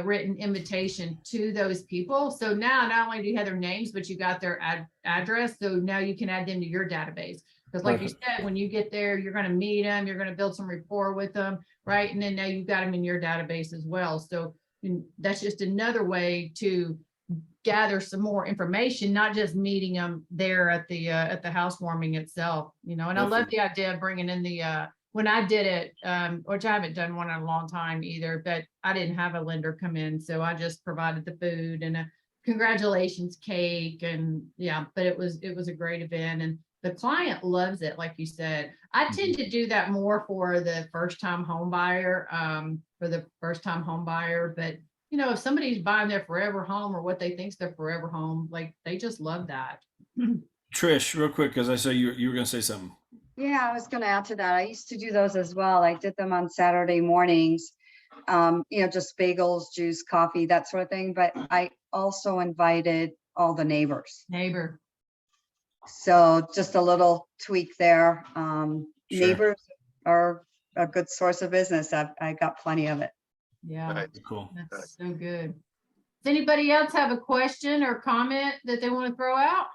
written invitation to those people. So now not only do you have their names, but you got their address. So now you can add them to your database. Because like you said, when you get there, you're going to meet them, you're going to build some rapport with them, right? And then now you've got them in your database as well. So that's just another way to gather some more information, not just meeting them there at the housewarming itself, and I love the idea of bringing in the when I did it, which I haven't done one in a long time either, but I didn't have a lender come in, so I just provided the food and a congratulations cake, and but it was a great event, and the client loves it. Like you said, I tend to do that more for the first time home buyer, but if somebody's buying their forever home or what they think's their forever home, like they just love that. Trish, real quick, because I saw you were going to say something. Yeah, I was going to add to that. I used to do those as well. I did them on Saturday mornings, just bagels, juice, coffee, that sort of thing. But I also invited all the neighbors. So just a little tweak there. Sure. Neighbors are a good source of business. I got plenty of it. Yeah, Right. Cool. that's so good. Does anybody else have a question or comment that they want to throw out?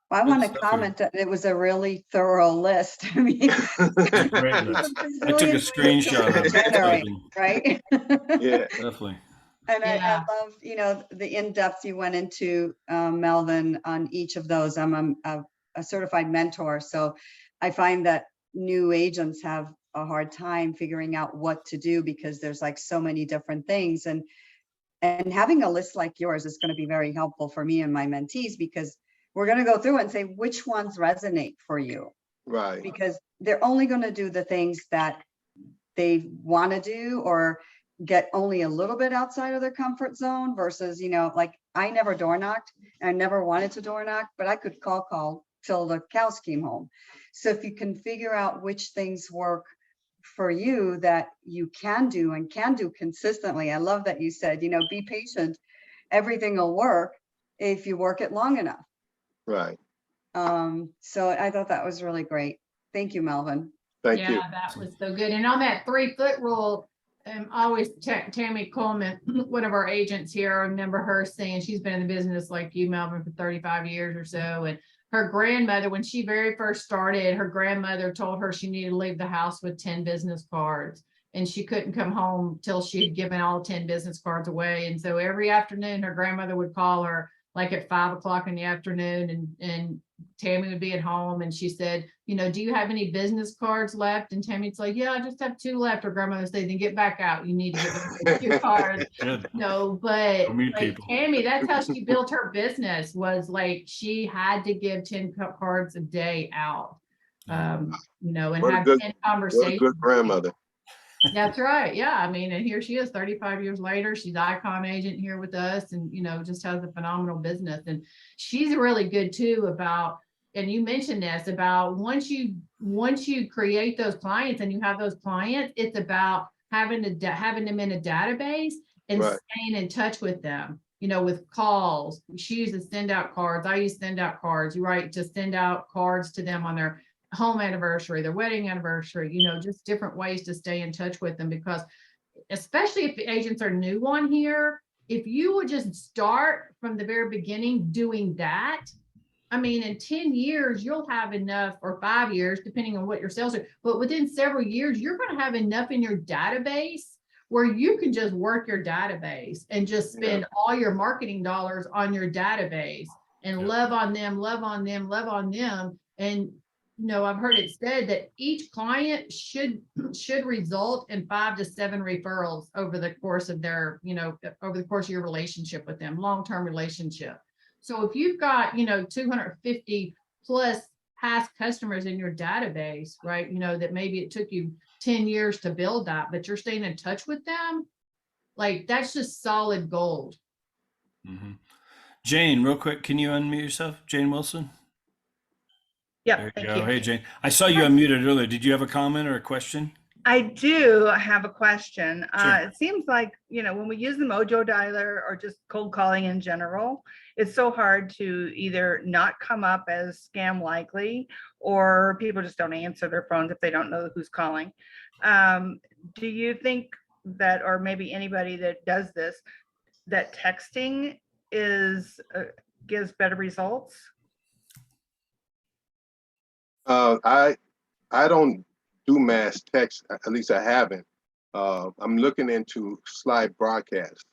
I want to comment that it was a really thorough list. I mean, Great list. I took a screenshot of it. Right? Yeah. Definitely. And I love, the in-depth you went into, Melvin, on each of those. I'm a certified mentor, so I find that new agents have a hard time figuring out what to do because there's like so many different things. And having a list like yours is going to be very helpful for me and my mentees, because we're going to go through and say which ones resonate for you. Right. Because they're only going to do the things that they want to do or get only a little bit outside of their comfort zone versus, like I never door knocked. I never wanted to door knock, but I could call till the cows came home. So if you can figure out which things work for you that you can do and can do consistently. I love that you said, be patient. Everything will work if you work it long enough. Right. So I thought that was really great. Thank you, Melvin. Thank you. Yeah, that was so good. And on that 3-foot rule, I always check Tammy Coleman, one of our agents here. I remember her saying she's been in the business like you, Melvin, for 35 years or so. And her grandmother, when she very first started, her grandmother told her she needed to leave the house with 10 business cards. And she couldn't come home till she had given all 10 business cards away. And so every afternoon, her grandmother would call her like at 5 o'clock in the afternoon, and Tammy would be at home, and she said, do you have any business cards left? And Tammy's like, yeah, I just have 2 left. Her grandmother would say, then get back out. You need to get those 2 cards. Good. No, but like Tammy, that's how she built her business, was like she had to give 10 cards a day out, and have 10 conversations. What a good grandmother. That's right. Yeah. I mean, and here she is 35 years later. She's icon agent here with us and, just has a phenomenal business. And she's really good too about, and you mentioned this about once you create those clients and you have those clients, it's about having them in a database and Right. staying in touch with them, with calls. She uses send out cards. I use send out cards. You write to send out cards to them on their home anniversary, their wedding anniversary, just different ways to stay in touch with them, because especially if the agents are new on here, if you would just start from the very beginning doing that, I mean, in 10 years, you'll have enough, or 5 years, depending on what your sales are, but within several years, you're going to have enough in your database where you can just work your database and just spend all your marketing dollars on your database and love on them, love on them, love on them. And I've heard it said that each client should result in 5 to 7 referrals over the course of their, over the course of your relationship with them, long-term relationship. So if you've got, 250 plus past customers in your database, right, that maybe it took you 10 years to build that, but you're staying in touch with them, like that's just solid gold. Mm-hmm. Jane, real quick, can you unmute yourself? Jane Wilson? Yeah, thank you. Hey, Jane. I saw you unmuted earlier. Did you have a comment or a question? I do have a question. Sure. It seems like, when we use the Mojo dialer or just cold calling in general, it's so hard to either not come up as scam likely, or people just don't answer their phones if they don't know who's calling. Do you think that, or maybe anybody that does this, that texting gives better results? I don't do mass text, at least I haven't. I'm looking into slide broadcast.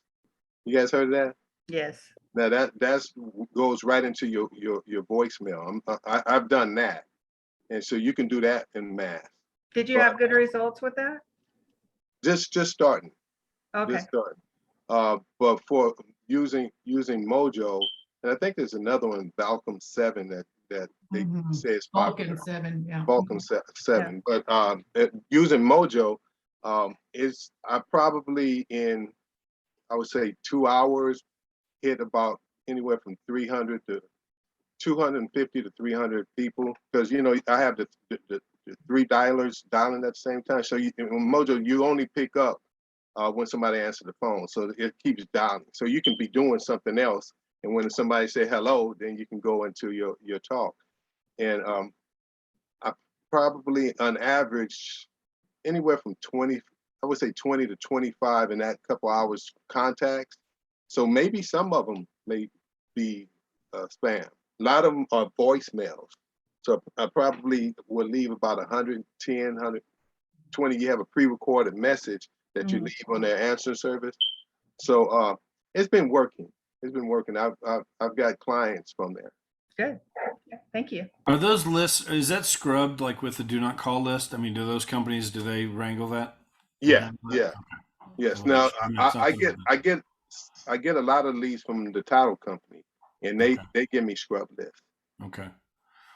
You guys heard of that? Yes. Now that goes right into your voicemail. I've done that, and so you can do that in mass. Did you have good results with that? Just starting. Okay. Just starting. But for using Mojo, and I think there's another one, Balcom 7, that they say is popular. Balcom 7, yeah. Balcom 7. But using Mojo, I probably in, I would say 2 hours, hit about anywhere from 300 to 250 to 300 people, because I have the 3 dialers dialing at the same time. So in Mojo, you only pick up when somebody answers the phone, so it keeps dialing. So you can be doing something else, and when somebody say hello, then you can go into your talk. And I probably on average anywhere from 20, I would say 20 to 25 in that couple hours contacts. So maybe some of them may be spam. A lot of them are voicemails. So I probably will leave about 110, 120. You have a pre-recorded message that you leave on their answering service. So it's been working. It's been working. I've got clients from there. Good. Thank you. Are those lists, is that scrubbed like with the do not call list? I mean, do those companies, do they wrangle that? Yeah. Yes. Well, Now I get a lot of leads from the title company, and they give me scrub lists. Okay.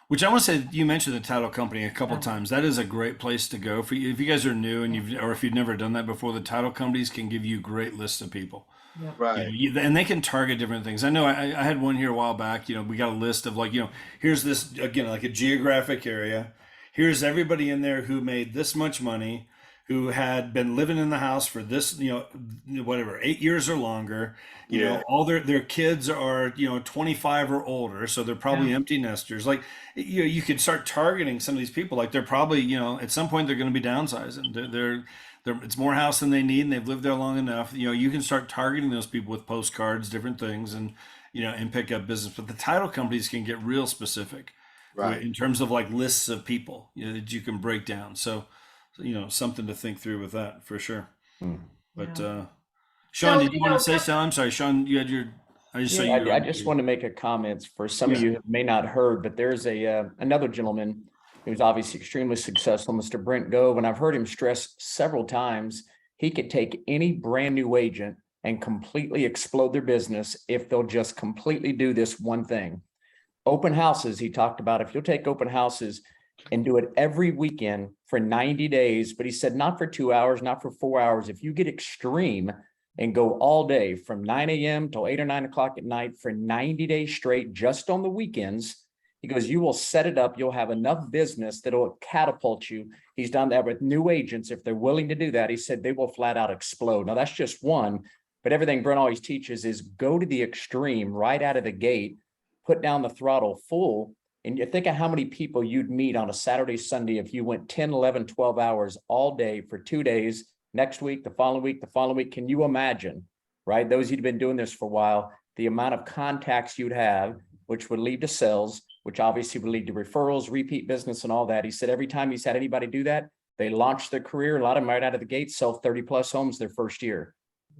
Which I want to say, you mentioned the title company a couple of times. That is a great place to go for you. If you guys are new and or if you've never done that before, the title companies can give you great lists of people. Yeah. Right. And they can target different things. I know I had one here a while back. We got a list of here's this, again, like a geographic area. Here's everybody in there who made this much money, who had been living in the house for this, 8 years or longer. All their kids are, 25 or older. So they're probably empty nesters. Like, you could start targeting some of these people. Like they're probably, at some point they're going to be downsizing. They're it's more house than they need, and they've lived there long enough. You can start targeting those people with postcards, different things, and and pick up business. But the title companies can get real specific, right, in terms of like lists of people that you can break down. So something to think through with that for sure. But Sean, did you want to say something? I'm sorry, Sean, you had your. I just saw you. I just want to make a comment for some of you who may not heard, but there's another gentleman who's obviously extremely successful, Mr. Brent Gove, and I've heard him stress several times he could take any brand new agent and completely explode their business if they'll just completely do this one thing. Open houses, he talked about. If you'll take open houses and do it every weekend for 90 days. But he said, not for 2 hours, not for 4 hours. If you get extreme and go all day from 9 a.m. till 8 or 9 o'clock at night for 90 days straight, just on the weekends, he goes, you will set it up. You'll have enough business that'll catapult you. He's done that with new agents. If they're willing to do that, he said they will flat out explode. Now that's just one, but everything Brent always teaches is go to the extreme right out of the gate, put down the throttle full. And you think of how many people you'd meet on a Saturday, Sunday, if you went 10, 11, 12 hours all day for 2 days, next week, the following week, the following week. Can you imagine, right? Those who've been doing this for a while, the amount of contacts you'd have, which would lead to sales, which obviously would lead to referrals, repeat business and all that. He said every time he's had anybody do that, they launch their career. A lot of them right out of the gate sell 30 plus homes their first year.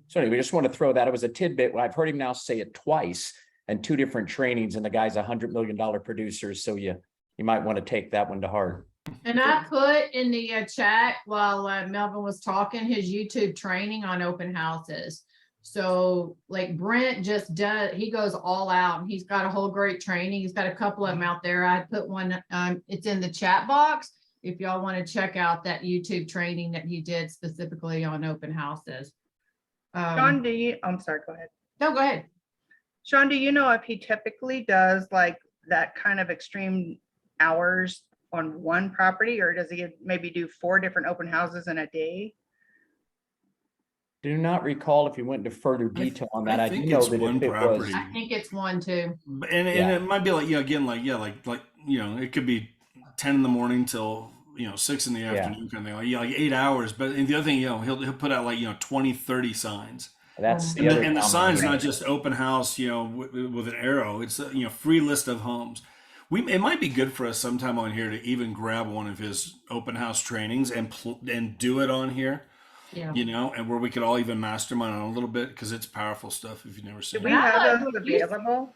So anyway, just want to throw that. It was a tidbit. I've heard him now say it twice and 2 different trainings, and the guy's $100 million producer. So you might want to take that one to heart. And I put in the chat while Melvin was talking, his YouTube training on open houses. So like Brent just does, he goes all out, and he's got a whole great training. He's got a couple of them out there. I put one, it's in the chat box. If y'all want to check out that YouTube training that he did specifically on open houses. Sean, I'm sorry, go ahead. No, go ahead. Sean, do you know if he typically does like that kind of extreme hours on one property, or does he maybe do 4 different open houses in a day? Do not recall if you went into further detail on that. I do think know it's that one if it was, property. I think it's one too. And Yeah. it might be like, again, like it could be 10 in the morning till 6 in the afternoon kind of thing, like 8 hours. But the other thing, he'll put out like 20, 30 signs. that's the And other. the comment. sign's not just open house, with an arrow. It's a free list of homes. It might be good for us sometime on here to even grab one of his open house trainings and do it on here. Yeah. And where we could all even mastermind on a little bit, because it's powerful stuff if you've never Do seen we it. have those available?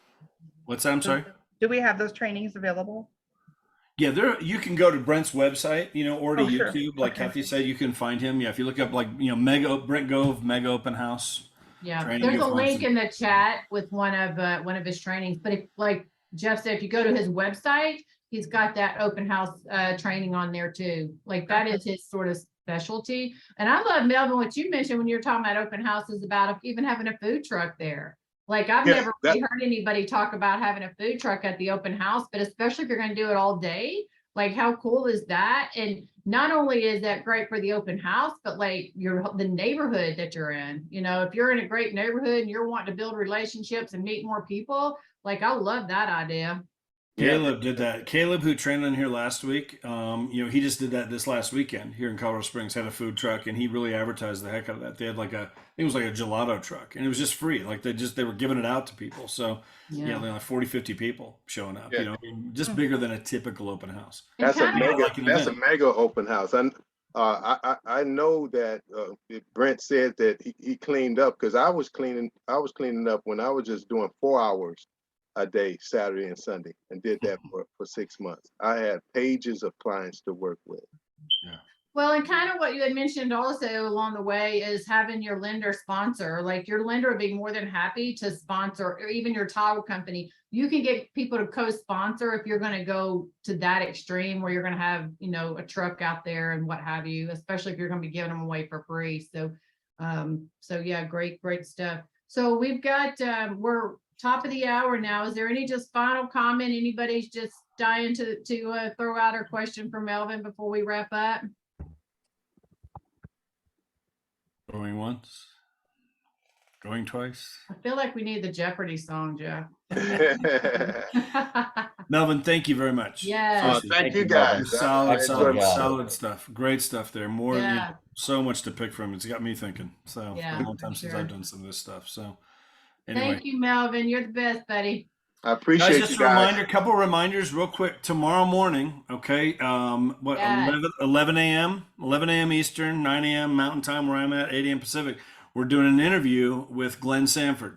What's that? I'm sorry. Do we have those trainings available? Yeah, you can go to Brent's website, or to Oh, sure. YouTube. Like Okay. Kathy said, you can find him. Yeah, if you look up like Brent Gove, Mega Open House. Yeah, Training there's a you'll link find in the chat with one of his trainings, but if, like Jeff said, if you go to his website, he's got that open house training on there too. Like that is his sort of specialty. And I love, Melvin, what you mentioned when you were talking about open houses, about even having a food truck there. Like I've Yes, never really heard anybody talk about having a food truck at the open house, but especially if you're going to do it all day, like how cool is that? And not only is that great for the open house, but like the neighborhood that you're in, if you're in a great neighborhood and you're wanting to build relationships and meet more people, like I love that idea. Caleb did that. Caleb, who trained on here last week, he just did that this last weekend here in Colorado Springs, had a food truck, and he really advertised the heck out of that. They had it was like a gelato truck, and it was just free. Like they were giving it out to people. So, like 40, 50 people showing up, Yeah. just bigger than a typical open house. And That's a kind of- mega. like an That's a event. mega open house. And I know that Brent said that he cleaned up, because I was cleaning up when I was just doing 4 hours a day, Saturday and Sunday, and did that for 6 months. I had pages of clients to work with. Well, and kind of what you had mentioned also along the way is having your lender sponsor. Like your lender would be more than happy to sponsor, or even your title company. You can get people to co-sponsor if you're going to go to that extreme where you're going to have, a truck out there and what have you, especially if you're going to be giving them away for free. So yeah, great stuff. So we've got, we're top of the hour now. Is there any just final comment? Anybody's just dying to throw out a question for Melvin before we wrap up? Going once, going twice. I feel like we need the Jeopardy song, Jeff. Melvin, thank you very much. Yeah. Thank you you, guys. Solid, I enjoyed myself. solid stuff. Great stuff there. More, Yeah. so much to pick from. It's got me thinking. So Yeah, a long time for since sure. I've done some of this stuff. So anyway. Thank you, Melvin. You're the best, buddy. I appreciate Guys, just you a guys. reminder, couple reminders real quick. Tomorrow morning, okay, Yeah. 11 a.m. Eastern, 9 a.m. Mountain Time, where I'm at, 8 a.m. Pacific. We're doing an interview with Glenn Sanford,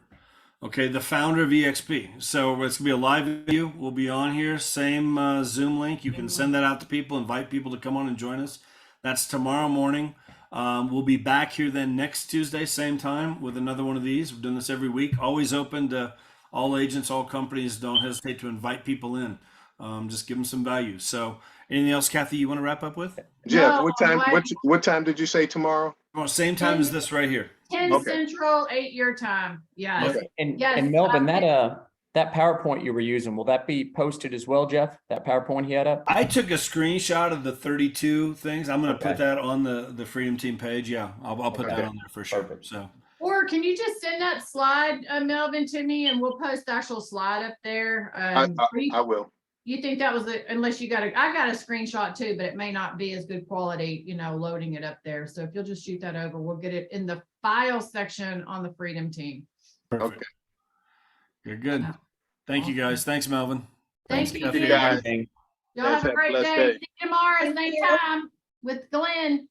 okay, the founder of EXP. So it's going to be a live interview. We'll be on here, same Zoom link. You can send that out to people, invite people to come on and join us. That's tomorrow morning. We'll be back here then next Tuesday, same time, with another one of these. We're doing this every week, always open to all agents, all companies. Don't hesitate to invite people in. Just give them some value. So, Anything else, Kathy, you want to wrap up with? Jeff, No, what time, I'm glad- what time did you say tomorrow? Well, same time as this right here. 10 Okay. Central, 8 your time. Yes. Okay. Yes, And Melvin, I- that PowerPoint you were using, will that be posted as well, Jeff? That PowerPoint he had up? I took a screenshot of the 32 things. I'm going to put Okay. that on the Freedom Team page. Yeah, I'll put Okay. that on there for sure. Perfect. So Or can you just send that slide, Melvin, to me and we'll post the actual slide up there? I will. You think that was it? Unless you I got a screenshot too, but it may not be as good quality, loading it up there. So if you'll just shoot that over, we'll get it in the file section on the Freedom Team. perfect. Okay. You're good. Yeah. Thank you guys. Thanks, Melvin. Thank Thanks, you, Kathy. guys. Y'all Guys, have a have a great blessed day. day. See you tomorrow, same time with Glenn.